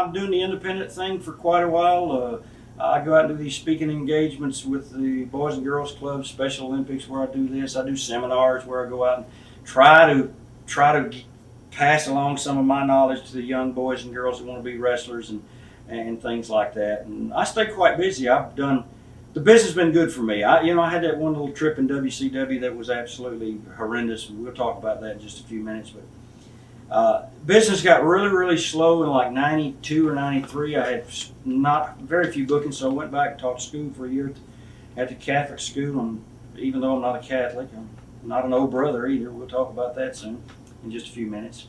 I'm doing the independent thing for quite a while. I go out and do these speaking engagements with the Boys and Girls Club, Special Olympics, where I do this. I do seminars where I go out and try to pass along some of my knowledge to the young boys and girls that want to be wrestlers and things like that. And I stay quite busy. The business has been good for me. I had that one little trip in WCW that was absolutely horrendous. We'll talk about that in just a few minutes. But business got really, really slow in like 92 or 93. I had not very few bookings, so I went back and taught school for a year at the Catholic school. And even though I'm not a Catholic, I'm not an old brother either. We'll talk about that soon in just a few minutes.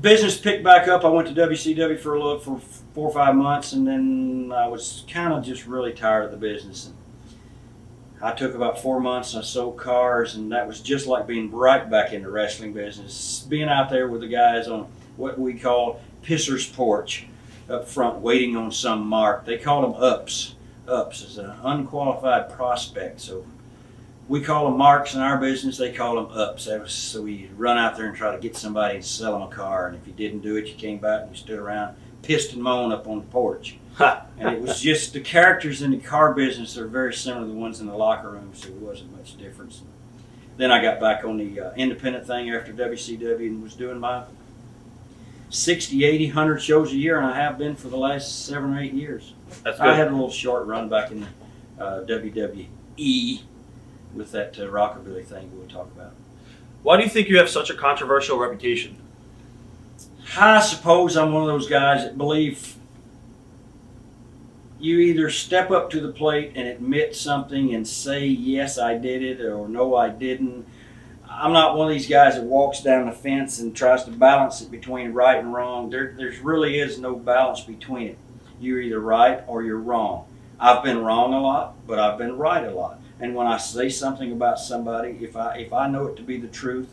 Business picked back up. I went to WCW for 4 or 5 months, and then I was kind of just really tired of the business. And I took about 4 months and I sold cars, and that was just like being right back in the wrestling business. Being out there with the guys on what we call pisser's porch up front, waiting on some mark. They call them ups. Ups is an unqualified prospect. So we call them marks in our business. They call them ups. So we run out there and try to get somebody and sell them a car. And if you didn't do it, you came back and you stood around, pissed and moaned up on the porch. And it was just the characters in the car business are very similar to the ones in the locker room, so there wasn't much difference. Then I got back on the independent thing after WCW and was doing my 60, 80, 100 shows a year, and I have been for the last 7 or 8 years. That's good. I had a little short run back in the WWE with that rockabilly thing we'll talk about. Why do you think you have such a controversial reputation? I suppose I'm one of those guys that believe you either step up to the plate and admit something and say, yes, I did it, or no, I didn't. I'm not one of these guys that walks down the fence and tries to balance it between right and wrong. There really is no balance between it. You're either right or you're wrong. I've been wrong a lot, but I've been right a lot. And when I say something about somebody, if I know it to be the truth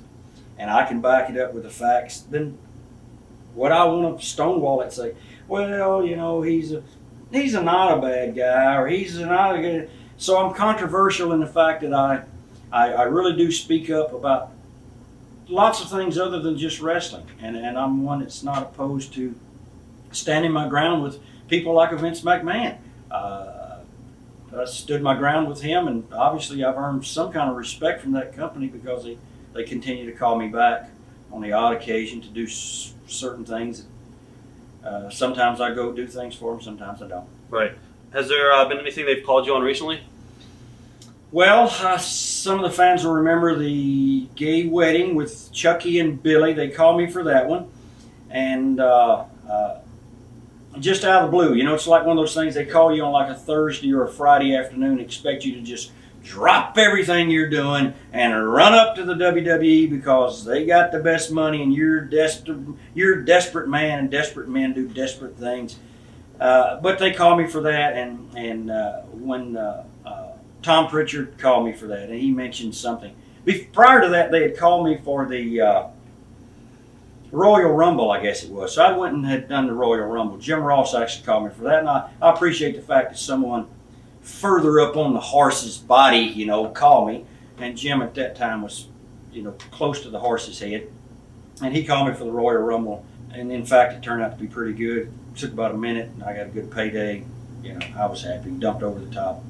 and I can back it up with the facts, then what I want to stonewall it and say, well, he's not a bad guy, or he's not a good. So I'm controversial in the fact that I really do speak up about lots of things other than just wrestling. And I'm one that's not opposed to standing my ground with people like Vince McMahon. I stood my ground with him, and obviously I've earned some kind of respect from that company because they continue to call me back on the odd occasion to do certain things. Sometimes I go do things for them, sometimes I don't. Right. Has there been anything they've called you on recently? Well, some of the fans will remember the gay wedding with Chucky and Billy. They called me for that one. And just out of the blue, it's like one of those things they call you on like a Thursday or a Friday afternoon, expect you to just drop everything you're doing and run up to the WWE because they got the best money and you're a desperate man, and desperate men do desperate things. But they called me for that, and when Tom Pritchard called me for that, and he mentioned something. Prior to that, they had called me for the Royal Rumble, I guess it was. So I went and had done the Royal Rumble. Jim Ross actually called me for that, and I appreciate the fact that someone further up on the horse's body, called me. And Jim at that time was, close to the horse's head. And he called me for the Royal Rumble. And in fact, it turned out to be pretty good. It took about a minute, and I got a good payday. I was happy. Dumped over the top.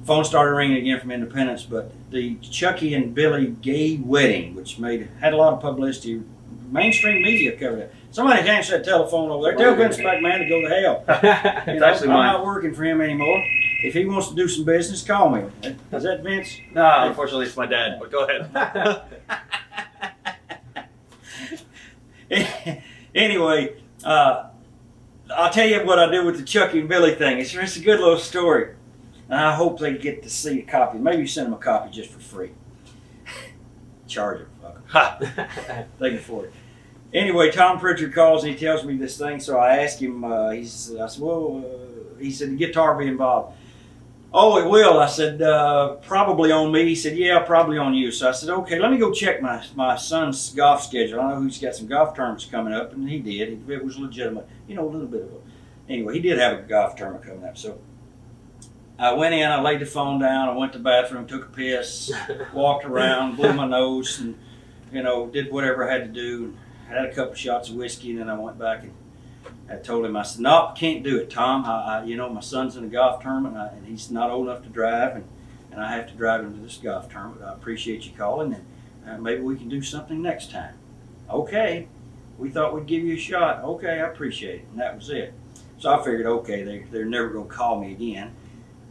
Phone started ringing again from Independence, but the Chucky and Billy gay wedding, which had a lot of publicity, mainstream media covered it. Somebody can answer that telephone over there. Tell Vince McMahon to go to hell. Actually I'm mine. not working for him anymore. If he wants to do some business, call me. Is that Vince? No, unfortunately it's my dad, but go ahead. Anyway, I'll tell you what I did with the Chucky and Billy thing. It's a good little story. And I hope they get to see a copy. Maybe you send them a copy just for free. Charge them, fuck them. Thank you for it. Anyway, Tom Pritchard calls and he tells me this thing, so I asked him, he said, the guitar be involved. Oh, it will. I said, probably on me. He said, yeah, probably on you. So I said, okay, let me go check my son's golf schedule. I know he's got some golf tournaments coming up, and he did. It was legitimate. A little bit of a... Anyway, he did have a golf tournament coming up, so... I went in, I laid the phone down, I went to the bathroom, took a piss, walked around, blew my nose, and, did whatever I had to do. had a couple shots of whiskey, and then I went back and I told him, I said, no, can't do it, Tom. My son's in a golf tournament, and he's not old enough to drive, and I have to drive him to this golf tournament. I appreciate you calling, and maybe we can do something next time. Okay. We thought we'd give you a shot. Okay, I appreciate it. And that was it. So I figured, okay, they're never going to call me again.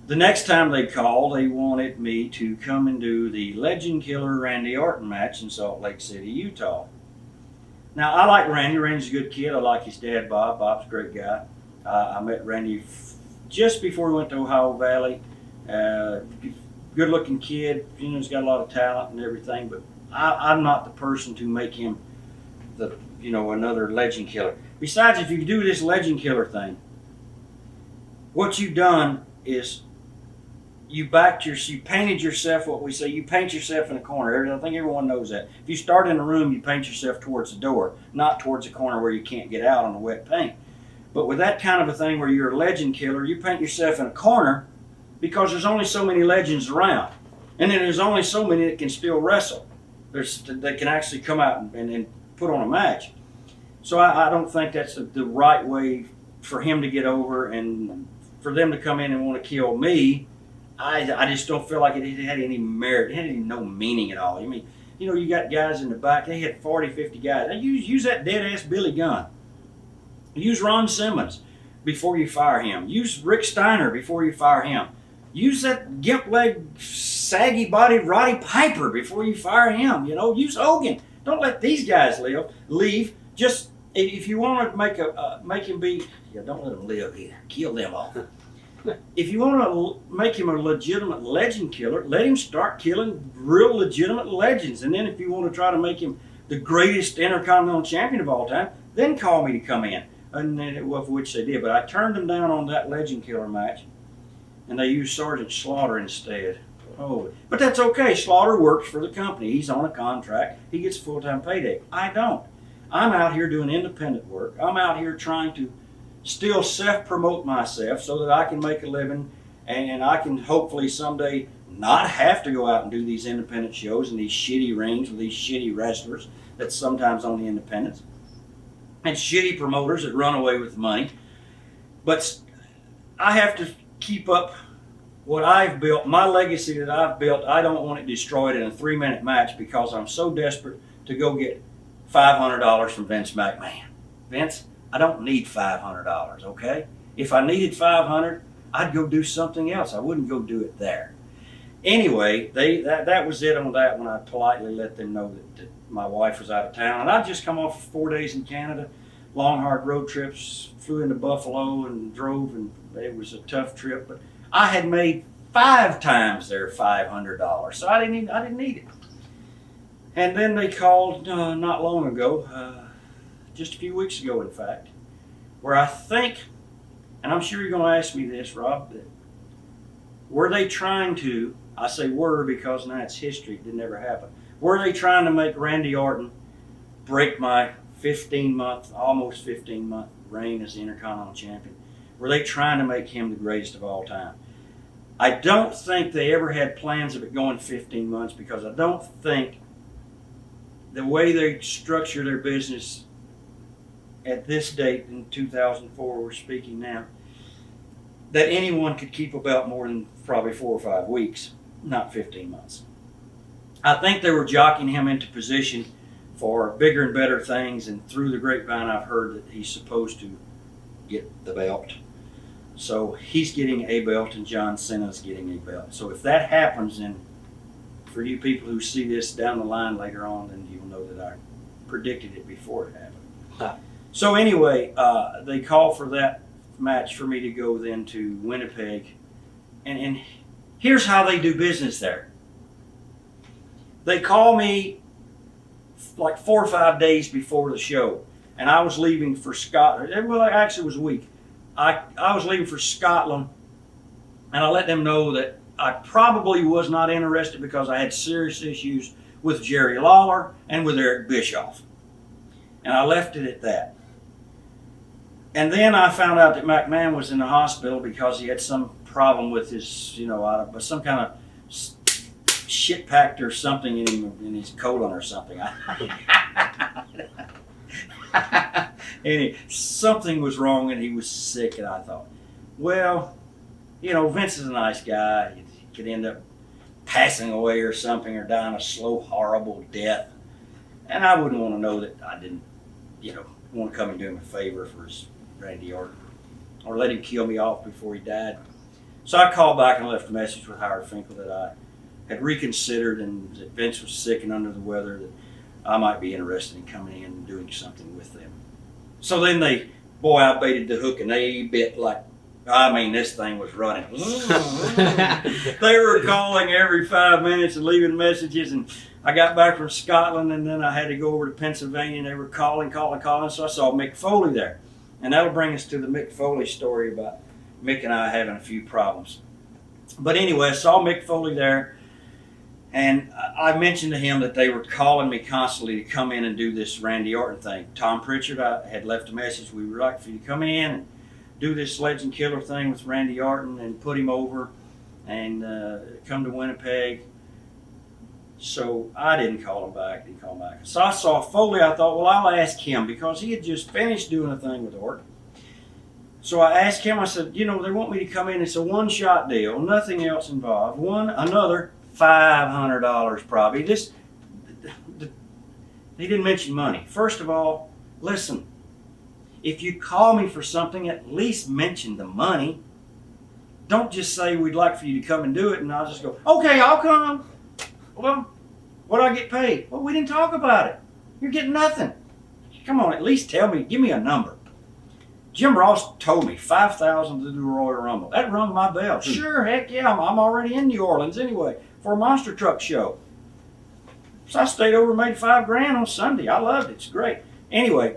The next time they called, they wanted me to come and do the Legend Killer Randy Orton match in Salt Lake City, Utah. Now, I like Randy. Randy's a good kid. I like his dad, Bob. Bob's a great guy. I met Randy just before we went to Ohio Valley. Good-looking kid. He's got a lot of talent and everything, but I'm not the person to make him another Legend Killer. Besides, if you do this Legend Killer thing, what you've done is you painted yourself, what we say, you paint yourself in a corner. I think everyone knows that. If you start in a room, you paint yourself towards the door, not towards the corner where you can't get out on the wet paint. But with that kind of a thing where you're a Legend Killer, you paint yourself in a corner because there's only so many legends around. And then there's only so many that can still wrestle. That can actually come out and put on a match. So I don't think that's the right way for him to get over, and for them to come in and want to kill me. I just don't feel like it had any merit. It had no meaning at all. I mean, you got guys in the back. They had 40, 50 guys. Use that dead-ass Billy Gunn. Use Ron Simmons before you fire him. Use Rick Steiner before you fire him. Use that gimp-legged, saggy-bodied Roddy Piper before you fire him. Use Hogan. Don't let these guys leave. Just, if you want to make him be, don't let him live either. Kill them all. If you want to make him a legitimate Legend Killer, let him start killing real legitimate legends. And then if you want to try to make him the greatest Intercontinental Champion of all time, then call me to come in. And then, of which they did. But I turned them down on that Legend Killer match, and they used Sergeant Slaughter instead. Oh, but that's okay. Slaughter works for the company. He's on a contract. He gets a full-time payday. I don't. I'm out here doing independent work. I'm out here trying to still self-promote myself so that I can make a living, and I can hopefully someday not have to go out and do these independent shows and these shitty rings with these shitty wrestlers that's sometimes on the independents, and shitty promoters that run away with money. But I have to keep up what I've built, my legacy that I've built. I don't want it destroyed in a 3-minute match because I'm so desperate to go get $500 from Vince McMahon. Vince, I don't need $500, okay? If I needed $500, I'd go do something else. I wouldn't go do it there. Anyway, that was it on that when I politely let them know that my wife was out of town. And I'd just come off 4 days in Canada, long, hard road trips, flew into Buffalo and drove, and it was a tough trip. But I had made 5 times their $500, so I didn't need it. And then they called not long ago, just a few weeks ago, in fact, where I think, and I'm sure you're going to ask me this, Rob, that were they trying to, I say were because now it's history, it didn't ever happen, were they trying to make Randy Orton break my 15-month, almost 15-month reign as the Intercontinental Champion? Were they trying to make him the greatest of all time? I don't think they ever had plans of it going 15 months because I don't think the way they structure their business at this date in 2004, we're speaking now, that anyone could keep a belt more than probably 4 or 5 weeks, not 15 months. I think they were jockeying him into position for bigger and better things, and through the grapevine I've heard that he's supposed to get the belt. So he's getting a belt and John Cena's getting a belt. So if that happens, then for you people who see this down the line later on, then you'll know that I predicted it before it happened. Huh. So anyway, they called for that match for me to go then to Winnipeg. And here's how they do business there. They call me like 4 or 5 days before the show. And I was leaving for Scotland. Well, actually it was a week. I was leaving for Scotland, and I let them know that I probably was not interested because I had serious issues with Jerry Lawler and with Eric Bischoff. And I left it at that. And then I found out that McMahon was in the hospital because he had some problem with his, some kind of shit packed or something in his colon or something. And something was wrong and he was sick, and I thought, well, Vince is a nice guy. He could end up passing away or something, or dying a slow, horrible death. And I wouldn't want to know that I didn't, want to come and do him a favor for his Randy Orton, or let him kill me off before he died. So I called back and left a message with Howard Finkel that I had reconsidered, and that Vince was sick and under the weather, that I might be interested in coming in and doing something with them. So then I baited the hook, and they bit like, this thing was running. They were calling every 5 minutes and leaving messages, and I got back from Scotland, and then I had to go over to Pennsylvania, and they were calling. So I saw Mick Foley there. And that'll bring us to the Mick Foley story about Mick and I having a few problems. But anyway, I saw Mick Foley there, and I mentioned to him that they were calling me constantly to come in and do this Randy Orton thing. Tom Pritchard, I had left a message. We would like for you to come in and do this Legend Killer thing with Randy Orton and put him over and come to Winnipeg. So I didn't call him back. So I saw Foley. I thought, well, I'll ask him, because he had just finished doing a thing with Orton. So I asked him, I said, they want me to come in. It's a one-shot deal, nothing else involved. Another $500 probably. He didn't mention money. First of all, listen, if you call me for something, at least mention the money. Don't just say we'd like for you to come and do it, and I'll just go, okay, I'll come. Well, what do I get paid? Well, we didn't talk about it. You're getting nothing. Come on, at least tell me, give me a number. Jim Ross told me $5,000 to do Royal Rumble. That rung my bell. Sure, heck yeah, I'm already in New Orleans anyway for a monster truck show. So I stayed over and made $5,000 on Sunday. I loved it. It's great. Anyway,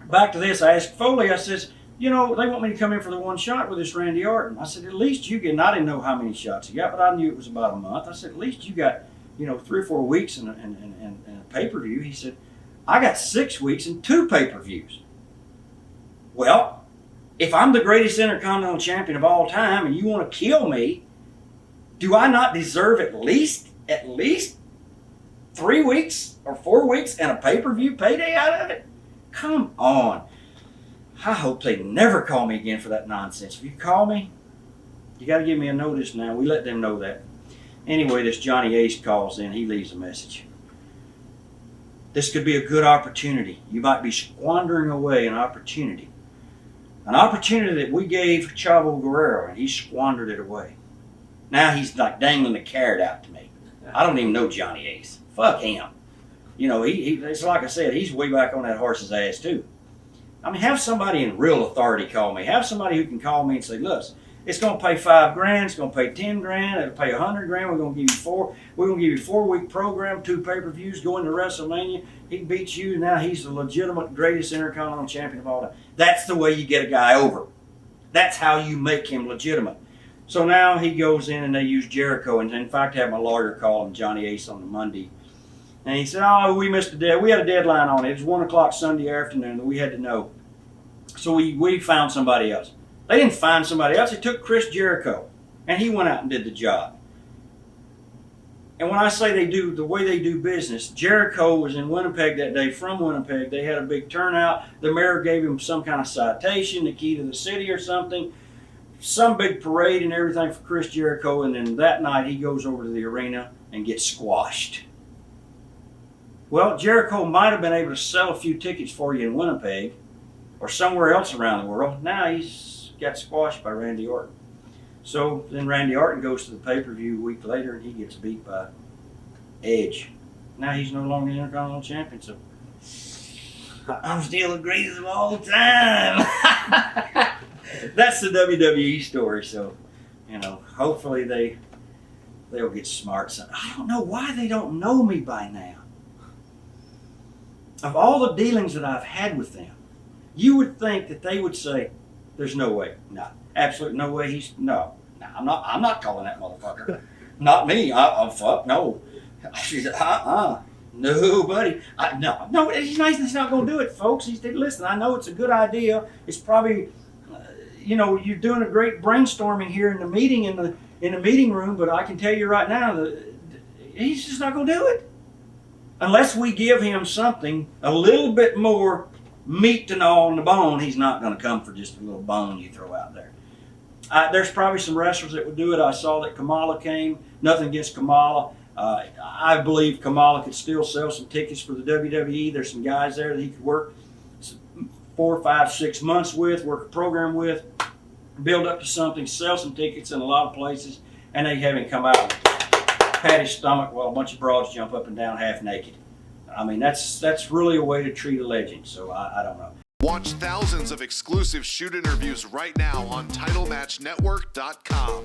back to this. I asked Foley, I says, they want me to come in for the one shot with this Randy Orton. I said, at least you get, and I didn't know how many shots he got, but I knew it was about a month. I said, at least you got, 3 or 4 weeks and a pay-per-view. He said, I got 6 weeks and 2 pay-per-views. Well, if I'm the greatest Intercontinental Champion of all time and you want to kill me, do I not deserve at least 3 weeks or 4 weeks and a pay-per-view payday out of it? Come on. I hope they never call me again for that nonsense. If you call me, you got to give me a notice now. We let them know that. Anyway, this Johnny Ace calls in. He leaves a message. This could be a good opportunity. You might be squandering away an opportunity. An opportunity that we gave Chavo Guerrero, and he squandered it away. Now he's like dangling the carrot out to me. I don't even know Johnny Ace. Fuck him. It's like I said, he's way back on that horse's ass too. Have somebody in real authority call me. Have somebody who can call me and say, look, it's going to pay $5,000. It's going to pay $10,000. It'll pay $100,000. We're going to give you 4. We're going to give you a 4-week program, 2 pay-per-views, go into WrestleMania. He beats you. Now he's the legitimate greatest Intercontinental Champion of all time. That's the way you get a guy over. That's how you make him legitimate. So now he goes in and they use Jericho. And in fact, I had my lawyer call him Johnny Ace on the Monday. And he said, we missed a deadline. We had a deadline on it. It was 1 o'clock Sunday afternoon that we had to know. So we found somebody else. They didn't find somebody else. They took Chris Jericho. And he went out and did the job. And when I say the way they do business, Jericho was in Winnipeg that day from Winnipeg. They had a big turnout. The mayor gave him some kind of citation, the key to the city or something. Some big parade and everything for Chris Jericho. And then that night he goes over to the arena and gets squashed. Well, Jericho might have been able to sell a few tickets for you in Winnipeg or somewhere else around the world. Now he's got squashed by Randy Orton. So then Randy Orton goes to the pay-per-view a week later and he gets beat by Edge. Now he's no longer the Intercontinental Champion, so I'm still the greatest of all time. That's the WWE story, so, hopefully they'll get smart. So I don't know why they don't know me by now. Of all the dealings that I've had with them, you would think that they would say, there's no way. No, absolutely no way. No, I'm not calling that motherfucker. Not me. Fuck, no. She said, nobody. No, he's not going to do it, folks. He said, listen, I know it's a good idea. It's probably, you're doing a great brainstorming here in the meeting, in the meeting room, but I can tell you right now that he's just not going to do it. Unless we give him something a little bit more meat and all in the bone, he's not going to come for just a little bone you throw out there. There's probably some wrestlers that would do it. I saw that Kamala came. Nothing against Kamala. I believe Kamala could still sell some tickets for the WWE. There's some guys there that he could work 4, 5, 6 months with, work a program with, build up to something, sell some tickets in a lot of places, and they have him come out and pat his stomach while a bunch of broads jump up and down half naked. I mean, that's really a way to treat a legend, so I don't know. Watch thousands of exclusive shoot interviews right now on TitleMatchNetwork.com.